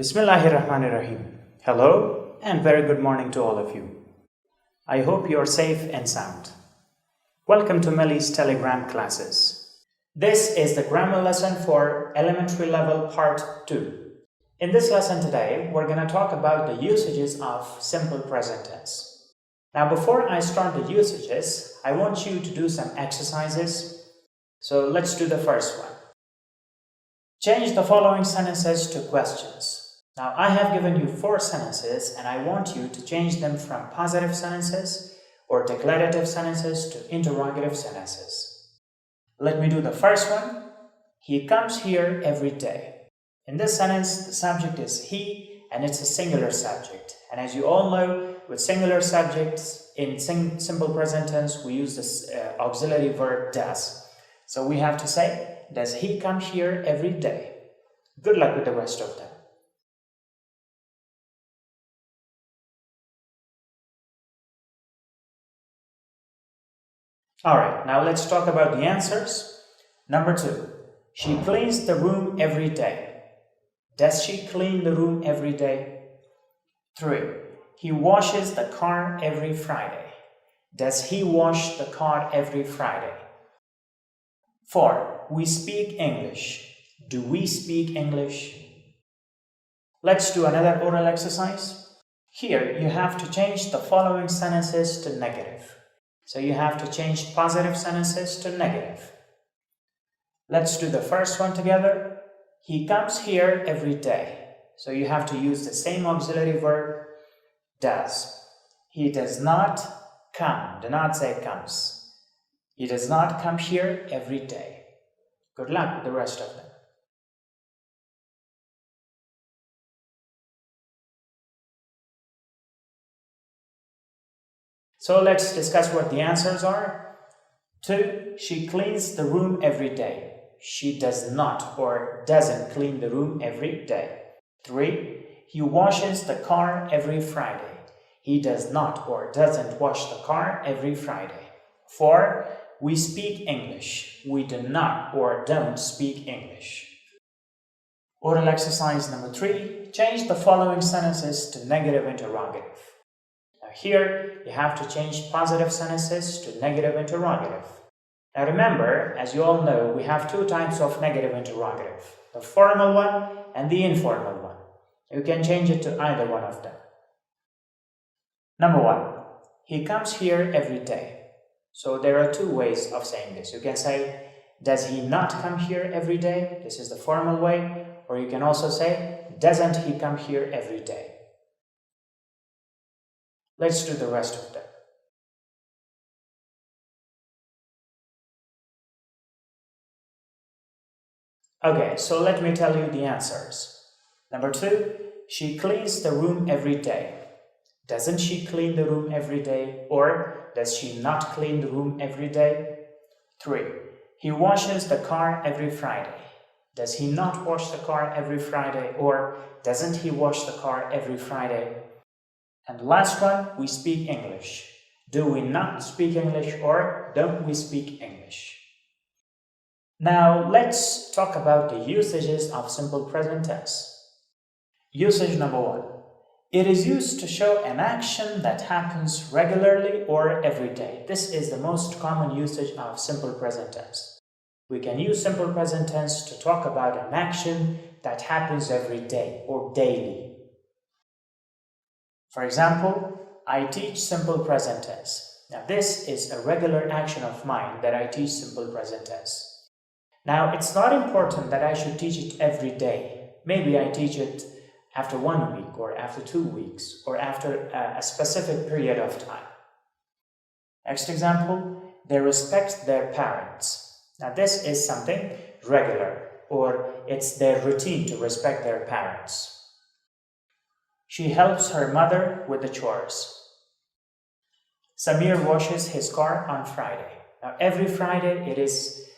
Bismillahirrahmanirrahim. Hello and very good morning to all of you. I hope you are safe and sound. Welcome to Millie's Telegram classes. This is the grammar lesson for elementary level part 2. In this lesson today, we're going to talk about the usages of simple present tense. Now, before I start the usages, I want you to do some exercises. So let's do the first one. Change the following sentences to questions. Now, I have given you 4 sentences and I want you to change them from positive sentences or declarative sentences to interrogative sentences. Let me do the first one. He comes here every day. In this sentence, the subject is he and it's a singular subject. And as you all know, with singular subjects in simple present tense, we use this auxiliary verb does. So we have to say, does he come here every day? Good luck with the rest of them. Alright, now let's talk about the answers. Number 2, she cleans the room every day. Does she clean the room every day? 3, he washes the car every Friday. Does he wash the car every Friday? 4, we speak English. Do we speak English? Let's do another oral exercise. Here you have to change the following sentences to negative. So you have to change positive sentences to negative. Let's do the first one together. He comes here every day. So you have to use the same auxiliary verb, does. He does not come. Do not say comes. He does not come here every day. Good luck with the rest of them. So let's discuss what the answers are. 2, she cleans the room every day. She does not or doesn't clean the room every day. 3, he washes the car every Friday. He does not or doesn't wash the car every Friday. 4, we speak English. We do not or don't speak English. Oral exercise number 3, change the following sentences to negative interrogative. Here, you have to change positive sentences to negative interrogative. Now remember, as you all know, we have 2 types of negative interrogative, the formal one and the informal one. You can change it to either one of them. Number 1, he comes here every day. So there are 2 ways of saying this. You can say, does he not come here every day? This is the formal way. Or you can also say, doesn't he come here every day? Let's do the rest of them. Okay, so let me tell you the answers. Number 2, she cleans the room every day. Doesn't she clean the room every day? Or does she not clean the room every day? 3, he washes the car every Friday. Does he not wash the car every Friday? Or doesn't he wash the car every Friday? And the last one, we speak English. Do we not speak English or don't we speak English? Now let's talk about the usages of simple present tense. Usage number 1. It is used to show an action that happens regularly or every day. This is the most common usage of simple present tense. We can use simple present tense to talk about an action that happens every day or daily. For example, I teach simple present tense. Now this is a regular action of mine that I teach simple present tense. Now it's not important that I should teach it every day. Maybe I teach it after 1 week or after 2 weeks or after a specific period of time. Next example, they respect their parents. Now this is something regular or it's their routine to respect their parents. She helps her mother with the chores. Samir washes his car on Friday. Now every Friday it is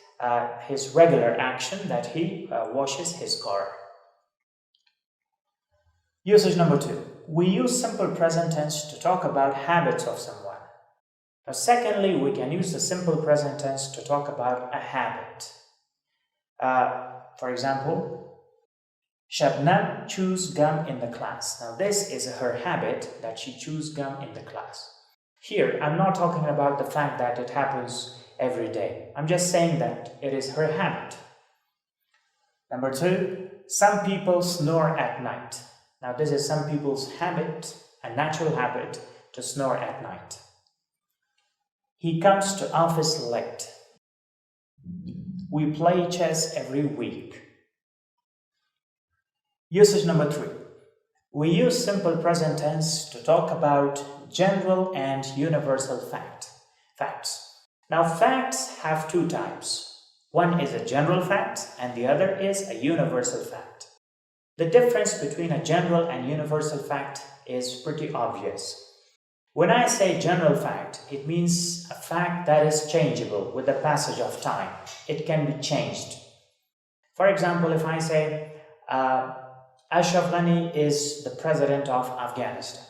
his regular action that he washes his car. Usage number 2. We use simple present tense to talk about habits of someone. Now secondly, we can use the simple present tense to talk about a habit. For example, Shabnam chews gum in the class. Now this is her habit, that she chews gum in the class. Here, I'm not talking about the fact that it happens every day. I'm just saying that it is her habit. Number 2, some people snore at night. Now this is some people's habit, a natural habit, to snore at night. He comes to office late. We play chess every week. Usage number 3. We use simple present tense to talk about general and universal facts. Now, facts have 2 types. One is a general fact and the other is a universal fact. The difference between a general and universal fact is pretty obvious. When I say general fact, it means a fact that is changeable with the passage of time. It can be changed. For example, if I say, Ashraf Ghani is the president of Afghanistan.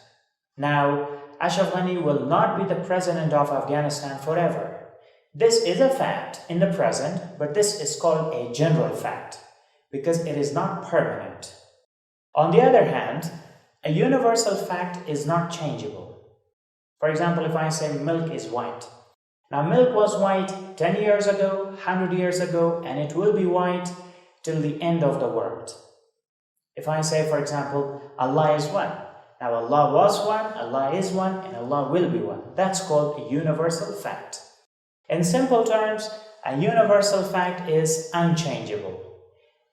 Now, Ashraf Ghani will not be the president of Afghanistan forever. This is a fact in the present, but this is called a general fact because it is not permanent. On the other hand, a universal fact is not changeable. For example, if I say milk is white. Now, milk was white 10 years ago, 100 years ago, and it will be white till the end of the world. If I say, for example, Allah is one. Now, Allah was one, Allah is one, and Allah will be one. That's called a universal fact. In simple terms, a universal fact is unchangeable,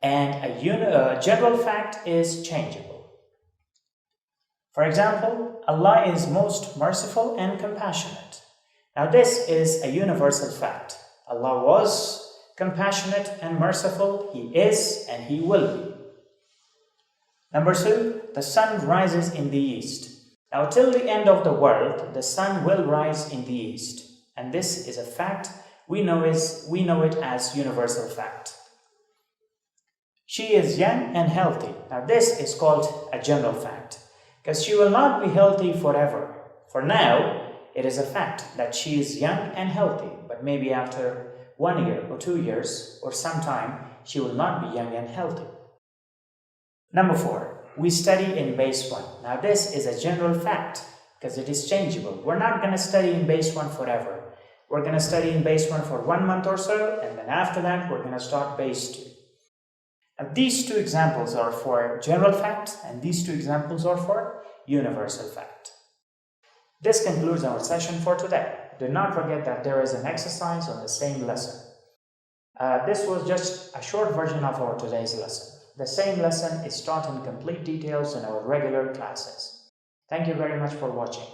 and a general fact is changeable. For example, Allah is most merciful and compassionate. Now, this is a universal fact. Allah was compassionate and merciful. He is and He will be. Number 2, the sun rises in the east. Now, till the end of the world, the sun will rise in the east. And this is a fact. We know it as universal fact. She is young and healthy. Now, this is called a general fact because she will not be healthy forever. For now, it is a fact that she is young and healthy, but maybe after 1 year or 2 years or some time, she will not be young and healthy. Number 4, we study in base 1. Now this is a general fact because it is changeable. We're not going to study in base 1 forever. We're going to study in base 1 for 1 month or so, and then after that we're going to start base 2. Now these 2 examples are for general fact and these 2 examples are for universal fact. This concludes our session for today. Do not forget that there is an exercise on the same lesson. This was just a short version of our today's lesson. The same lesson is taught in complete details in our regular classes. Thank you very much for watching.